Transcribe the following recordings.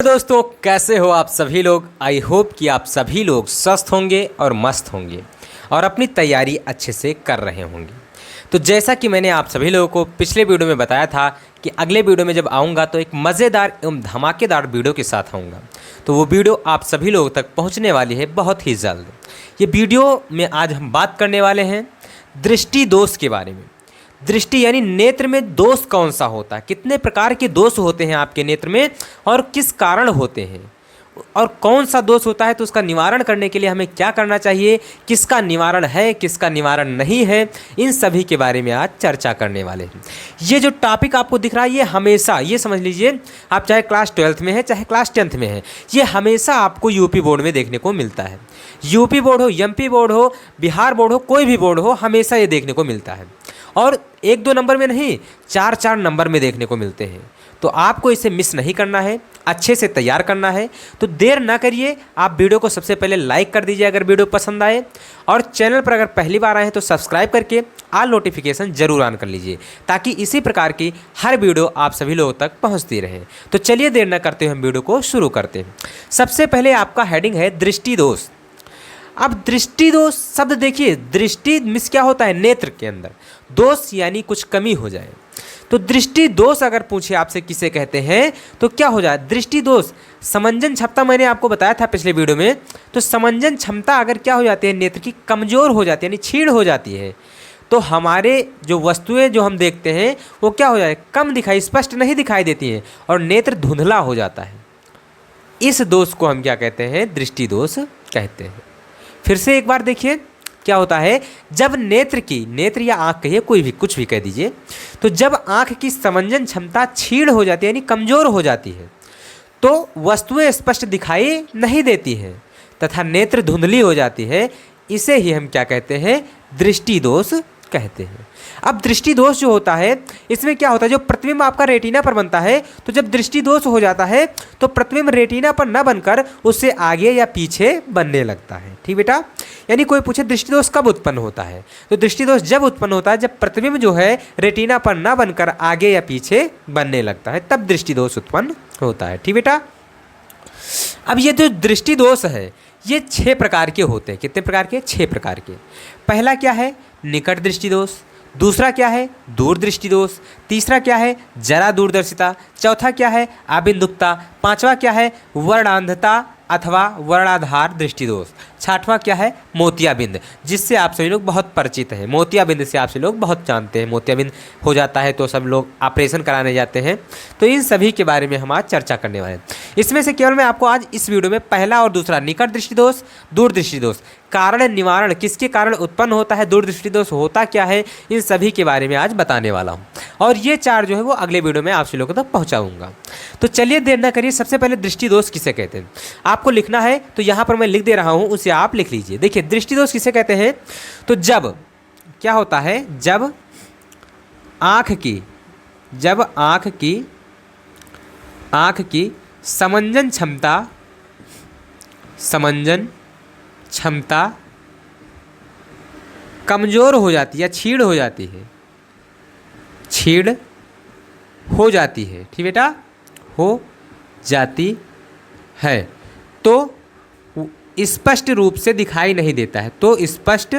दोस्तों, कैसे हो आप सभी लोग। आई होप कि आप सभी लोग स्वस्थ होंगे और मस्त होंगे और अपनी तैयारी अच्छे से कर रहे होंगे। तो जैसा कि मैंने आप सभी लोगों को पिछले वीडियो में बताया था कि अगले वीडियो में जब आऊँगा तो एक मज़ेदार एवं धमाकेदार वीडियो के साथ आऊँगा। तो वो वीडियो आप सभी लोगों तक पहुँचने वाली है बहुत ही जल्द। ये वीडियो में आज हम बात करने वाले हैं दृष्टि दोष के बारे में। दृष्टि यानी नेत्र में दोष कौन सा होता है, कितने प्रकार के दोष होते हैं आपके नेत्र में और किस कारण होते हैं, और कौन सा दोष होता है तो उसका निवारण करने के लिए हमें क्या करना चाहिए, किसका निवारण है किसका निवारण नहीं है, इन सभी के बारे में आज चर्चा करने वाले हैं। ये जो टॉपिक आपको दिख रहा है ये हमेशा, ये समझ लीजिए आप चाहे क्लास 12th में है चाहे क्लास 10th में है, ये हमेशा आपको यूपी बोर्ड में देखने को मिलता है। यूपी बोर्ड हो, एमपी बोर्ड हो, बिहार बोर्ड हो, कोई भी बोर्ड हो, हमेशा ये देखने को मिलता है और 1-2 नंबर में नहीं 4-4 नंबर में देखने को मिलते हैं। तो आपको इसे मिस नहीं करना है, अच्छे से तैयार करना है। तो देर ना करिए, आप वीडियो को सबसे पहले लाइक कर दीजिए अगर वीडियो पसंद आए, और चैनल पर अगर पहली बार आए हैं तो सब्सक्राइब करके ऑल नोटिफिकेशन जरूर ऑन कर लीजिए ताकि इसी प्रकार की हर वीडियो आप सभी लोगों तक पहुंचती रहे। तो चलिए देर ना करते हुए हम वीडियो को शुरू करते हैं। सबसे पहले आपका हेडिंग है दृष्टि दोष। अब दृष्टि दोष शब्द देखिए, दृष्टि मिस क्या होता है, नेत्र के अंदर, दोष यानी कुछ कमी हो जाए। तो दृष्टि दोष अगर पूछे आपसे किसे कहते हैं तो क्या हो जाए, दृष्टि दोष समंजन क्षमता, मैंने आपको बताया था पिछले वीडियो में। तो समंजन क्षमता अगर क्या हो जाती है, नेत्र की कमज़ोर हो जाती है, यानी क्षीण हो जाती है, तो हमारे जो वस्तुएं जो हम देखते हैं वो क्या हो जाए, कम दिखाई, स्पष्ट नहीं दिखाई देती हैं और नेत्र धुंधला हो जाता है। इस दोष को हम क्या कहते हैं, दृष्टि दोष कहते हैं। फिर से एक बार देखिए क्या होता है, जब नेत्र की, नेत्र या आँख कहिए, कोई भी कुछ भी कह दीजिए, तो जब आँख की समंजन क्षमता क्षीण हो जाती है यानी कमज़ोर हो जाती है तो वस्तुएं स्पष्ट दिखाई नहीं देती हैं तथा नेत्र धुंधली हो जाती है। इसे ही हम क्या कहते हैं, दृष्टि दोष कहते हैं। अब दृष्टि दोष जो होता है इसमें क्या होता है, जो प्रतिबिंब आपका रेटिना पर बनता है, तो जब दृष्टि दोष हो जाता है तो प्रतिबिंब रेटिना पर न बनकर उससे आगे या पीछे बनने लगता है। ठीक बेटा, यानी कोई पूछे दृष्टि दोष कब उत्पन्न होता है, तो दृष्टि दोष जब उत्पन्न होता है जब प्रतिबिंब जो है रेटिना पर न बनकर आगे या पीछे बनने लगता है, तब दृष्टि दोष उत्पन्न होता है। ठीक बेटा, अब ये जो दृष्टि दोष है ये 6 प्रकार के होते हैं। कितने प्रकार के, 6 प्रकार के। पहला क्या है, निकट दृष्टि दोष। दूसरा क्या है, दूर दृष्टि दोष। तीसरा क्या है, जरा दूरदर्शिता। चौथा क्या है, आबिंदुकता। पांचवा क्या है, वर्णांधता अथवा वर्णाधार दृष्टि दोष। छठवां क्या है, मोतियाबिंद, जिससे आप सभी लोग बहुत परिचित हैं। मोतियाबिंद से आप सभी लोग बहुत जानते हैं, मोतियाबिंद हो जाता है तो सब लोग ऑपरेशन कराने जाते हैं। तो इन सभी के बारे में हम आज चर्चा करने वाले हैं। इसमें से केवल मैं आपको आज इस वीडियो में पहला और दूसरा, निकट दृष्टि दोष, दूर दृष्टि दोष, कारण निवारण, किसके कारण उत्पन्न होता है, दूर दृष्टि दोष होता क्या है, इन सभी के बारे में आज बताने वाला हूँ। और ये 4 जो है वो अगले वीडियो में आप सभी लोगों तक पहुँचाऊँगा। तो चलिए देर न करिए, सबसे पहले दृष्टि दोष किसे कहते हैं आपको लिखना है, तो यहाँ पर मैं लिख दे रहा हूँ, उसे आप लिख लीजिए। देखिए दृष्टि दोष किसे कहते हैं, तो जब क्या होता है, जब आँख की समंजन क्षमता कमज़ोर हो जाती है या क्षीण हो जाती है, ठीक बेटा, हो जाती है, तो स्पष्ट रूप से दिखाई नहीं देता है, तो स्पष्ट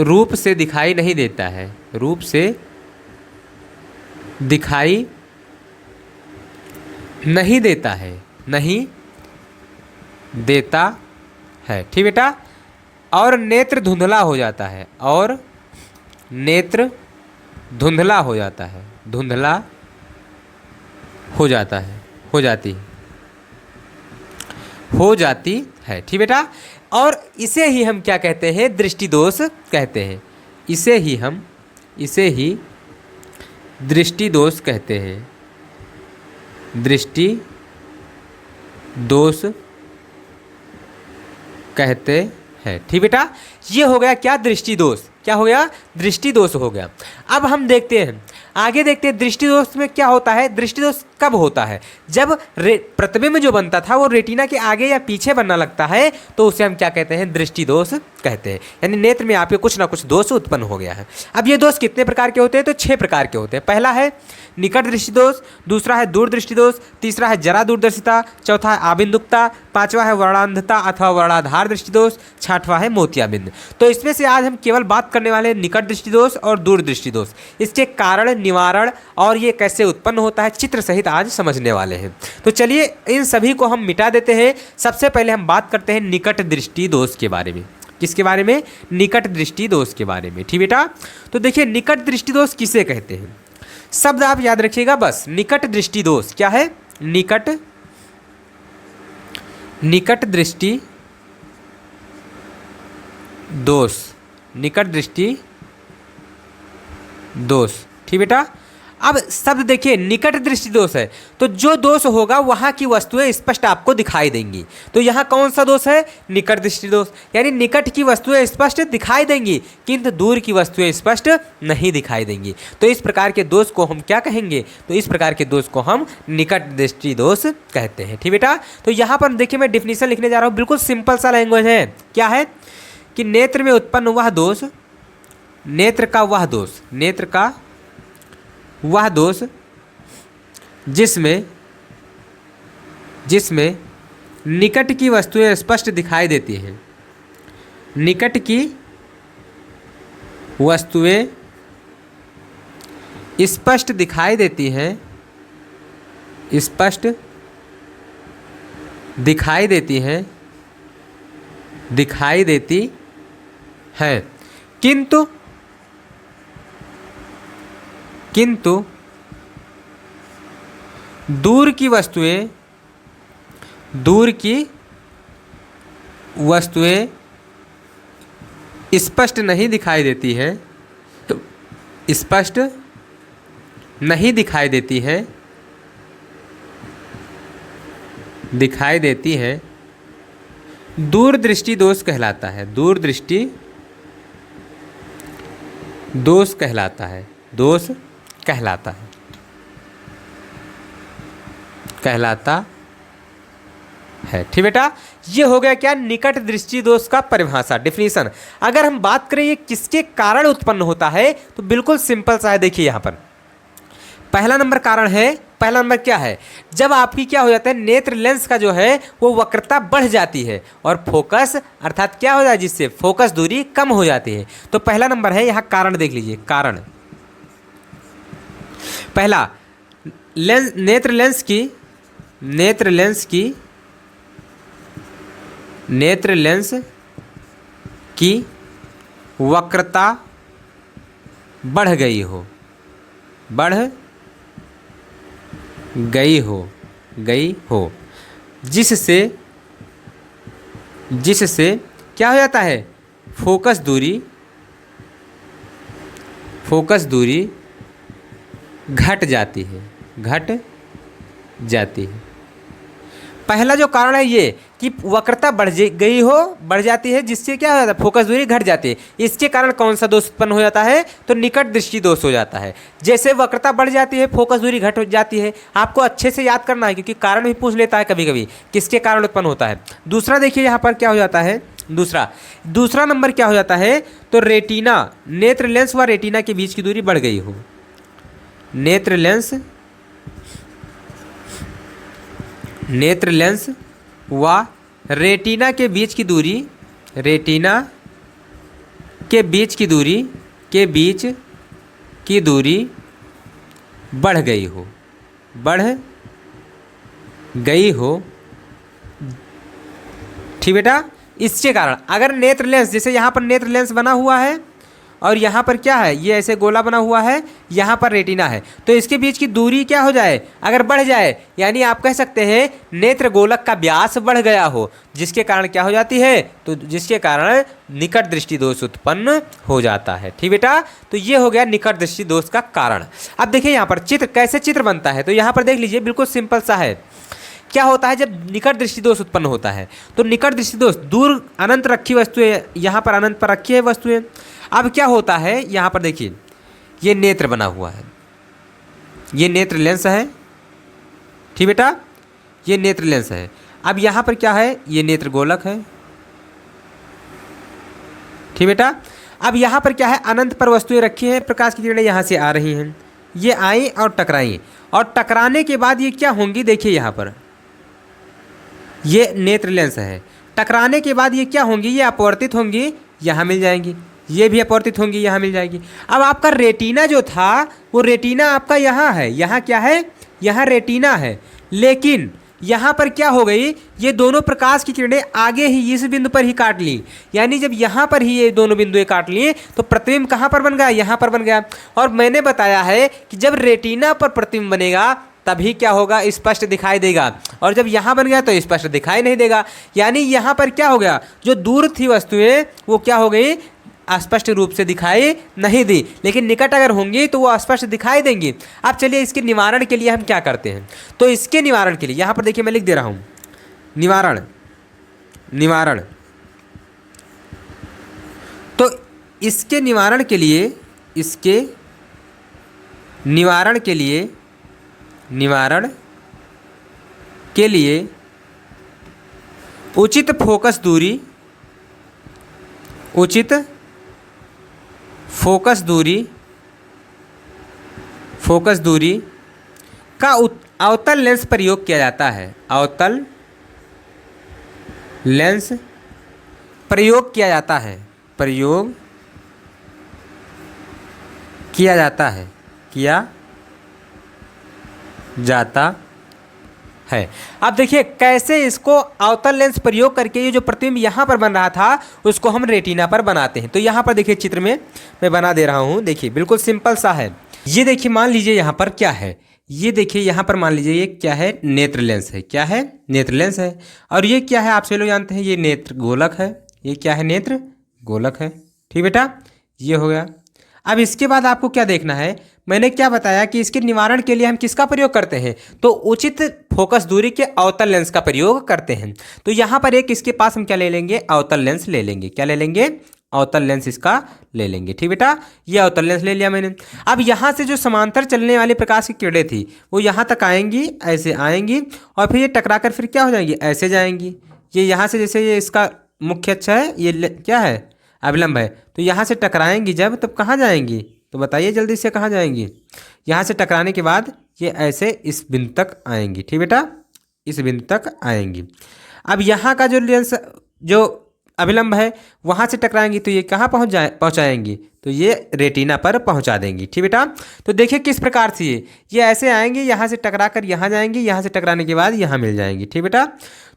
रूप से दिखाई नहीं देता है, रूप से दिखाई नहीं देता है, नहीं देता है। ठीक बेटा, और नेत्र धुंधला हो जाता है, और नेत्र धुंधला हो जाता है, धुंधला हो जाता है, हो जाती है। ठीक बेटा, और इसे ही हम क्या कहते हैं, दृष्टि दोष कहते हैं। इसे ही दृष्टि दोष कहते हैं, दृष्टि दोष कहते हैं। ठीक बेटा, ये हो गया क्या, दृष्टि दोष। क्या हो गया, दृष्टि दोष हो गया। अब हम देखते हैं, आगे देखते हैं दृष्टि दोष में क्या होता है। दृष्टि दोष कब होता है? जब प्रतिबिंब जो बनता था वो रेटिना के आगे या पीछे बनना लगता है, तो उसे हम क्या कहते हैं? दृष्टि दोष कहते हैं। यानी नेत्र में आपके कुछ ना कुछ दोष उत्पन्न हो गया है। अब ये दोष कितने प्रकार के होते हैं? तो 6 प्रकार के होते हैं। पहला है निकट दृष्टि दोष, दूसरा है दूर दृष्टि दोष, तीसरा है जरा दूरदर्शिता, चौथा है आबिंदुकता, पांचवा है वर्णांधता अथवा वर्णाधार दृष्टि दोष, छठवां है मोतियाबिंद। तो इसमें से आज हम केवल बात करने वाले हैं निकट दृष्टि दोष और दूर दृष्टि दोष। इसके कारण, निवारण और ये कैसे उत्पन्न होता है, चित्र सहित आज समझने वाले हैं। तो चलिए इन सभी को हम मिटा देते हैं। सबसे पहले हम बात करते हैं निकट दृष्टि दोष के बारे में। किसके बारे में? निकट दृष्टि दोष के बारे में। ठीक बेटा, तो देखिए निकट दृष्टि दोष किसे कहते हैं? शब्द आप याद रखिएगा बस। निकट दृष्टि दोष क्या है? निकट दृष्टि दोष, निकट दृष्टि दोष। ठीक बेटा, अब शब्द देखिए निकट दृष्टि दोष है, तो जो दोष होगा वहाँ की वस्तुएं स्पष्ट आपको दिखाई देंगी। तो यहाँ कौन सा दोष है? निकट दृष्टि दोष। यानी निकट की वस्तुएं स्पष्ट दिखाई देंगी किंतु दूर की वस्तुएं स्पष्ट नहीं दिखाई देंगी। तो इस प्रकार के दोष को हम क्या कहेंगे? तो इस प्रकार के दोष को हम निकट दृष्टि दोष कहते हैं। ठीक बेटा, तो यहाँ पर देखिए मैं डिफिनीशन लिखने जा रहा हूँ, बिल्कुल सिंपल सा लैंग्वेज है। क्या है कि नेत्र में उत्पन्न वह दोष, नेत्र का वह दोष, नेत्र का वह दोष जिसमें निकट की वस्तुएं स्पष्ट दिखाई देती हैं, निकट की वस्तुएं स्पष्ट दिखाई देती हैं, स्पष्ट दिखाई देती हैं, दिखाई देती हैं, किंतु दूर की वस्तुएं स्पष्ट नहीं दिखाई देती हैं, तो स्पष्ट नहीं दिखाई देती हैं, दिखाई देती हैं, दूर दृष्टि दोष कहलाता है। दूर दृष्टि दोष कहलाता है, दोष कहलाता है, कहलाता है। ठीक बेटा, ये हो गया क्या? निकट दृष्टि दोष का परिभाषा, डिफिनीशन। अगर हम बात करें ये किसके कारण उत्पन्न होता है, तो बिल्कुल सिंपल सा है। देखिए यहाँ पर पहला नंबर कारण है, पहला नंबर क्या है? जब आपकी क्या हो जाता है, नेत्र लेंस का जो है वो वक्रता बढ़ जाती है और फोकस अर्थात क्या हो जाए, जिससे फोकस दूरी कम हो जाती है। तो पहला नंबर है यहाँ कारण, देख लीजिए कारण। पहला लेंस, नेत्र लेंस की वक्रता बढ़ गई हो, जिससे क्या हो जाता है, फोकस दूरी घट जाती है। पहला जो कारण है ये कि वक्रता बढ़ जाती है, जिससे क्या हो जाता है, फोकस दूरी घट जाती है। इसके कारण कौन सा दोष उत्पन्न हो जाता है? तो निकट दृष्टि दोष हो जाता है। जैसे वक्रता बढ़ जाती है, फोकस दूरी घट जाती है। आपको अच्छे से याद करना है, क्योंकि कारण भी पूछ लेता है कभी कभी, किसके कारण उत्पन्न होता है। दूसरा देखिए यहाँ पर क्या हो जाता है, दूसरा नंबर क्या हो जाता है, तो रेटिना, नेत्र लेंस व रेटिना के बीच की दूरी बढ़ गई हो। नेत्र लेंस व रेटिना के बीच की दूरी, बढ़ गई हो। ठीक बेटा, इसके कारण अगर नेत्र लेंस, जैसे यहाँ पर नेत्र लेंस बना हुआ है और यहाँ पर क्या है, ये ऐसे गोला बना हुआ है, यहाँ पर रेटिना है, तो इसके बीच की दूरी क्या हो जाए, अगर बढ़ जाए, यानी आप कह सकते हैं नेत्र गोलक का व्यास बढ़ गया हो, जिसके कारण क्या हो जाती है, तो जिसके कारण निकट दृष्टि दोष उत्पन्न हो जाता है। ठीक बेटा, तो ये हो गया निकट दृष्टि दोष का कारण। अब देखिए यहाँ पर चित्र, कैसे चित्र बनता है, तो यहाँ पर देख लीजिए बिल्कुल सिंपल सा है। क्या होता है जब निकट दृष्टि दोष उत्पन्न होता है, तो निकट दृष्टि दोष, दूर अनंत रखी वस्तुएं, यहाँ पर अनंत पर रखी है वस्तुएं। अब क्या होता है, यहाँ पर देखिए ये नेत्र बना हुआ है, ये नेत्र लेंस है, ठीक बेटा, ये नेत्र लेंस है। अब यहाँ पर क्या है, ये नेत्र गोलक है, ठीक बेटा। अब यहाँ पर क्या है, अनंत पर वस्तुएं रखी हैं, प्रकाश की किरणें यहाँ से आ रही हैं, ये आई और टकराई, और टकराने के बाद ये क्या होंगी, देखिए यहाँ पर ये नेत्र लेंस है, टकराने के बाद ये क्या होंगी, ये अपवर्तित होंगी, यहाँ मिल जाएंगी, ये भी अपवर्तित होंगी, यहाँ मिल जाएगी। अब आपका रेटिना जो था वो रेटिना आपका यहाँ है, यहाँ क्या है, यहाँ रेटिना है, लेकिन यहाँ पर क्या हो गई, ये दोनों प्रकाश की किरणें आगे ही इस बिंदु पर ही काट ली, यानी जब यहाँ पर ही ये दोनों बिंदुएं काट लिए तो प्रतिबिंब कहाँ पर बन गया, यहाँ पर बन गया। और मैंने बताया है कि जब रेटिना पर प्रतिबिंब बनेगा तभी क्या होगा, स्पष्ट दिखाई देगा, और जब यहाँ बन गया तो स्पष्ट दिखाई नहीं देगा। यानी यहाँ पर क्या हो गया, जो दूर थी वस्तुएं वो क्या हो गई, स्पष्ट रूप से दिखाई नहीं दी, लेकिन निकट अगर होंगी तो वो स्पष्ट दिखाई देंगी। अब चलिए इसके निवारण के लिए हम क्या करते हैं, तो इसके निवारण के लिए यहाँ पर देखिए मैं लिख दे रहा हूँ, निवारण, निवारण। तो इसके निवारण के लिए, इसके निवारण के लिए, निवारण के लिए उचित फोकस दूरी, उचित फोकस दूरी, फोकस दूरी का अवतल लेंस प्रयोग किया जाता है, अवतल लेंस प्रयोग किया जाता है, प्रयोग किया जाता है, किया जाता है। अब देखिए कैसे इसको अवतल लेंस प्रयोग करके ये जो प्रतिबिंब यहाँ पर बन रहा था उसको हम रेटिना पर बनाते हैं। तो यहाँ पर देखिए चित्र में मैं बना दे रहा हूँ, देखिए बिल्कुल सिंपल सा है। ये देखिए मान लीजिए यहाँ पर क्या है, ये देखिए यहाँ पर मान लीजिए ये क्या है, नेत्र लेंस है, क्या है, नेत्र लेंस है। और ये क्या है, आप सभी लोग जानते हैं, ये नेत्र गोलक है, ये क्या है, नेत्र गोलक है, ठीक बेटा, ये हो गया। अब इसके बाद आपको क्या देखना है, मैंने क्या बताया कि इसके निवारण के लिए हम किसका प्रयोग करते हैं, तो उचित फोकस दूरी के अवतल लेंस का प्रयोग करते हैं। तो यहाँ पर एक इसके पास हम क्या ले लेंगे, अवतल लेंस ले लेंगे, क्या ले लेंगे, अवतल लेंस इसका ले लेंगे, ठीक बेटा, ये अवतल लेंस ले लिया मैंने। अब यहाँ से जो समांतर चलने वाली प्रकाश की किरणें थी वो यहाँ तक आएंगी, ऐसे आएंगी, और फिर ये टकरा कर फिर क्या हो जाएंगी, ऐसे जाएंगी। ये यहाँ से जैसे ये इसका मुख्य अक्ष है, ये क्या है, अभिलंब है, तो यहाँ से टकराएंगी जब, तब कहाँ जाएंगी, तो बताइए जल्दी से कहाँ जाएंगी। यहाँ से टकराने के बाद ये ऐसे इस बिंदु तक आएंगी, ठीक बेटा, इस बिंदु तक आएंगी। अब यहाँ का जो लेंस जो अभिलंब है वहाँ से टकराएंगी तो ये कहाँ पहुँचाएंगी, तो ये रेटिना पर पहुँचा देंगी, ठीक बेटा। तो देखिए किस प्रकार से ये ऐसे आएंगी, यहाँ से टकरा कर यहाँ जाएंगी, यहाँ से टकराने के बाद यहाँ मिल जाएंगी, ठीक बेटा।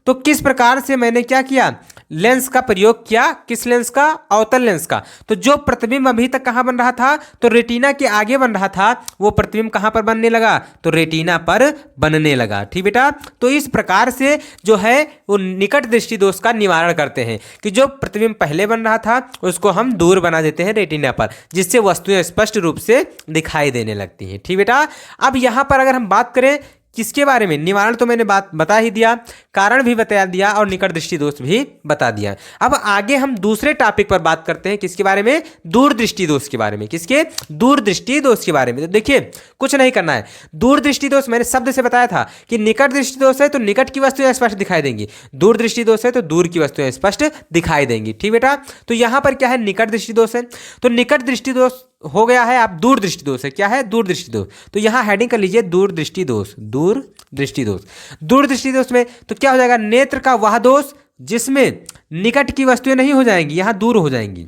तो किस प्रकार से मैंने क्या किया, लेंस का प्रयोग किया, किस लेंस का, अवतल लेंस का। तो जो प्रतिबिंब अभी तक कहाँ बन रहा था, तो रेटिना के आगे बन रहा था, वो प्रतिबिंब कहाँ पर बनने लगा, तो रेटिना पर बनने लगा, ठीक बेटा। तो इस प्रकार से जो है वो निकट दृष्टि दोष का निवारण करते हैं कि जो प्रतिबिंब पहले बन रहा था उसको हम दूर बना देते हैं रेटिना पर, जिससे वस्तुएं स्पष्ट रूप से दिखाई देने लगती हैं, ठीक बेटा। अब यहाँ पर अगर हम बात करें किसके बारे में, निवारण तो मैंने बात बता ही दिया, कारण भी बता दिया और निकट दृष्टि दोष भी बता दिया। अब आगे हम दूसरे टॉपिक पर बात करते हैं, किसके बारे में, दूर दृष्टि दोष के बारे में, किसके, दूर दृष्टि दोष के बारे में। तो देखिए कुछ नहीं करना है, दूर दृष्टि दोष मैंने शब्द से बताया था कि निकट दृष्टि दोष है तो निकट की वस्तुएं स्पष्ट दिखाई देंगी, दूर दृष्टि दोष है तो दूर की वस्तुएं स्पष्ट दिखाई देंगी, ठीक बेटा। तो यहाँ पर क्या है, निकट दृष्टि दोष है, तो निकट दृष्टि दोष हो गया है, आप दूर दृष्टि दोष है, क्या है, दूर दृष्टि दोष। तो यहाँ हेडिंग कर लीजिए दूर दृष्टि दोष, दूर दृष्टि दोष। दूर दृष्टि दोष में तो क्या हो जाएगा, नेत्र का वह दोष जिसमें निकट की वस्तुएं नहीं हो जाएंगी, यहाँ दूर हो जाएंगी,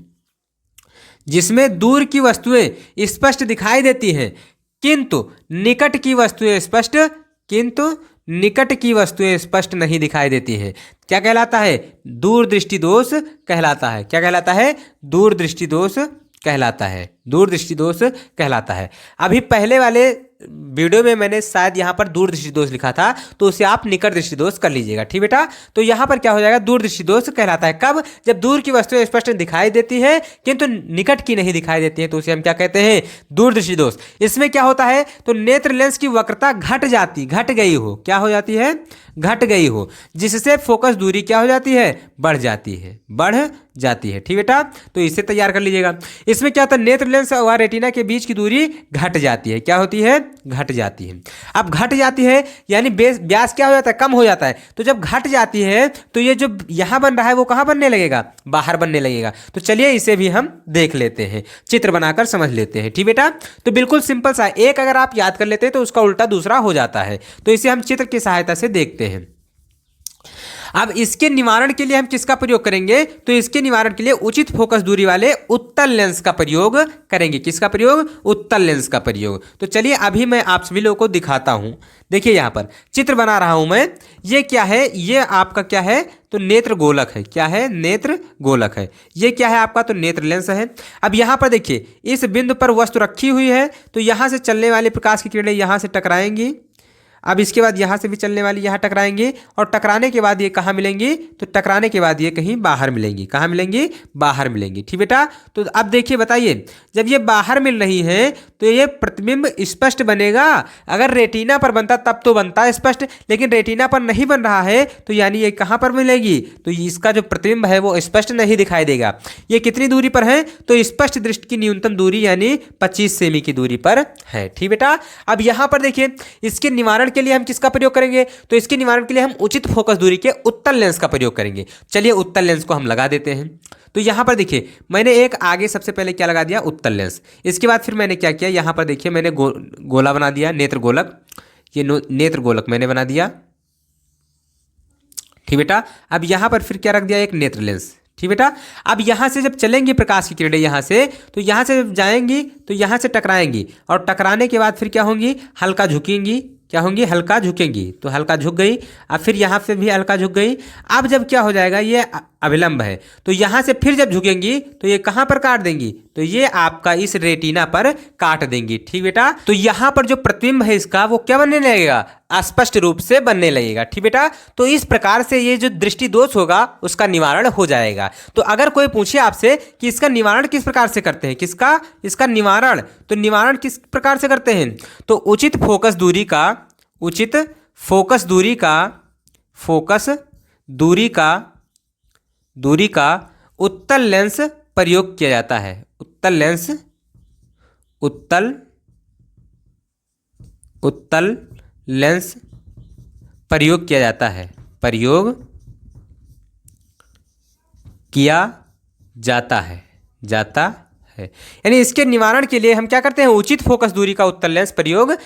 जिसमें दूर की वस्तुएं स्पष्ट दिखाई देती हैं किंतु निकट की वस्तुएं स्पष्ट, किंतु निकट की वस्तुएं स्पष्ट नहीं दिखाई देती हैं, क्या कहलाता है, दूर दृष्टि दोष कहलाता है, क्या कहलाता है, दूर दृष्टि दोष कहलाता है, दूरदृष्टि दोष कहलाता है। अभी पहले वाले वीडियो में मैंने शायद यहाँ पर दूरदृष्टि दोष लिखा था, तो उसे आप निकट दृष्टि दोष कर लीजिएगा, ठीक बेटा। तो यहाँ पर क्या हो जाएगा, दूरदृष्टि दोष कहलाता है। कब? जब दूर की वस्तुएं स्पष्ट दिखाई देती है किंतु निकट की नहीं दिखाई देती है, तो उसे हम क्या कहते हैं, दूरदृष्टि दोष। इसमें क्या होता है, तो नेत्र लेंस की वक्रता घट गई हो, क्या हो जाती है, घट गई हो, जिससे फोकस दूरी क्या हो जाती है, बढ़ जाती है, ठीक बेटा। तो इसे तैयार कर लीजिएगा। इसमें क्या होता है, नेत्र लेंस और रेटिना के बीच की दूरी घट जाती है, क्या होती है, घट जाती है। अब घट जाती है यानी व्यास क्या हो जाता है, कम हो जाता है। तो जब घट जाती है तो ये जो यहां बन रहा है वो कहां बनने लगेगा, बाहर बनने लगेगा। तो चलिए इसे भी हम देख लेते हैं, चित्र बनाकर समझ लेते हैं, ठीक बेटा। तो बिल्कुल सिंपल सा, एक अगर आप याद कर लेते हैं तो उसका उल्टा दूसरा हो जाता है। तो इसे हम चित्र की सहायता से देखते हैं। अब इसके निवारण के लिए हम किसका प्रयोग करेंगे, तो इसके निवारण के लिए उचित फोकस दूरी वाले उत्तल लेंस का प्रयोग करेंगे। किसका प्रयोग, उत्तल लेंस का प्रयोग। तो चलिए अभी मैं आप सभी लोगों को दिखाता हूं। देखिए यहां पर चित्र बना रहा हूं मैं। ये क्या है, ये आपका क्या है, तो नेत्र गोलक है। क्या है, नेत्र गोलक है। ये क्या है आपका, तो नेत्र लेंस है। अब यहां पर देखिए इस बिंदु पर वस्तु रखी हुई है, तो यहां से चलने वाली प्रकाश की किरणें यहां से टकराएंगी। अब इसके बाद यहाँ से भी चलने वाली यहाँ टकराएंगे, और टकराने के बाद ये कहाँ मिलेंगी, तो टकराने के बाद ये कहीं बाहर मिलेंगी। कहाँ मिलेंगी, बाहर मिलेंगी, ठीक बेटा। तो अब देखिए बताइए, जब ये बाहर मिल रही है तो ये प्रतिबिंब स्पष्ट बनेगा। अगर रेटिना पर बनता तब तो बनता स्पष्ट, लेकिन रेटिना पर नहीं बन रहा है तो यानी ये कहाँ पर मिलेगी, तो इसका जो प्रतिबिंब है वो स्पष्ट नहीं दिखाई देगा। ये कितनी दूरी पर है, तो स्पष्ट दृष्टि की न्यूनतम दूरी यानी 25 सेमी की दूरी पर है, ठीक बेटा। अब यहाँ पर देखिए इसके निवारण के लिए हम किसका प्रयोग करेंगे, तो इसके निवारण के लिए हम उचित फोकस दूरी के उत्तल लेंस का प्रयोग करेंगे। चलिए उत्तल लेंस को हम लगा देते हैं। तो यहां पर देखिए मैंने एक आगे सबसे पहले क्या लगा दिया, उत्तल लेंस। इसके बाद फिर मैंने क्या किया, यहां पर देखिए मैंने गोला बना दिया, नेत्र गोलक। ये नेत्र गोलक मैंने बना दिया, ठीक बेटा। अब यहां पर फिर क्या रख दिया, एक नेत्र लेंस, ठीक बेटा। अब यहां से जब चलेंगे प्रकाश की किरणें यहां से, तो यहां से जब जाएंगी तो यहां से टकराएंगी, और टकराने के बाद फिर क्या होंगी, हल्का झुकेंगी। क्या होंगी, हल्का झुकेंगी। तो हल्का झुक गई। अब फिर यहाँ से भी हल्का झुक गई। अब जब क्या हो जाएगा, ये अभिलंब है, तो यहाँ से फिर जब झुकेंगी तो ये कहाँ पर काट देंगी, तो ये आपका इस रेटिना पर काट देंगी, ठीक बेटा। तो यहाँ पर जो प्रतिबिंब है इसका वो क्या बनने लगेगा, स्पष्ट रूप से बनने लगेगा, ठीक बेटा। तो इस प्रकार से ये जो दृष्टि दोष होगा उसका निवारण हो जाएगा। तो अगर कोई पूछे आपसे कि इसका निवारण किस प्रकार से करते हैं, किसका, इसका निवारण, तो निवारण किस प्रकार से करते हैं, तो उचित फोकस दूरी का उत्तल लेंस प्रयोग किया जाता है। उत्तल लेंस प्रयोग किया जाता है, यानी इसके निवारण के लिए हम क्या करते हैं, उचित फोकस दूरी का उत्तल लेंस प्रयोग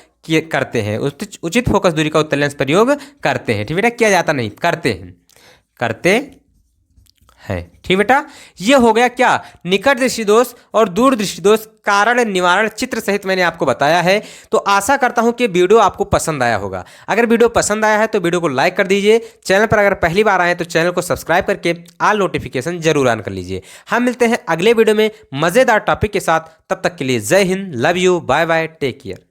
करते हैं। उचित फोकस दूरी का उत्तल लेंस प्रयोग करते हैं, ठीक बेटा। किया जाता नहीं, करते हैं, ठीक बेटा। ये हो गया क्या, निकट दृष्टि दोष और दूर दृष्टि दोष कारण निवारण चित्र सहित मैंने आपको बताया है। तो आशा करता हूं कि वीडियो आपको पसंद आया होगा। अगर वीडियो पसंद आया है तो वीडियो को लाइक कर दीजिए। चैनल पर अगर पहली बार आए हैं तो चैनल को सब्सक्राइब करके ऑल नोटिफिकेशन जरूर ऑन कर लीजिए। हम मिलते हैं अगले वीडियो में मजेदार टॉपिक के साथ। तब तक के लिए Jai Hind, love you, bye bye, take care.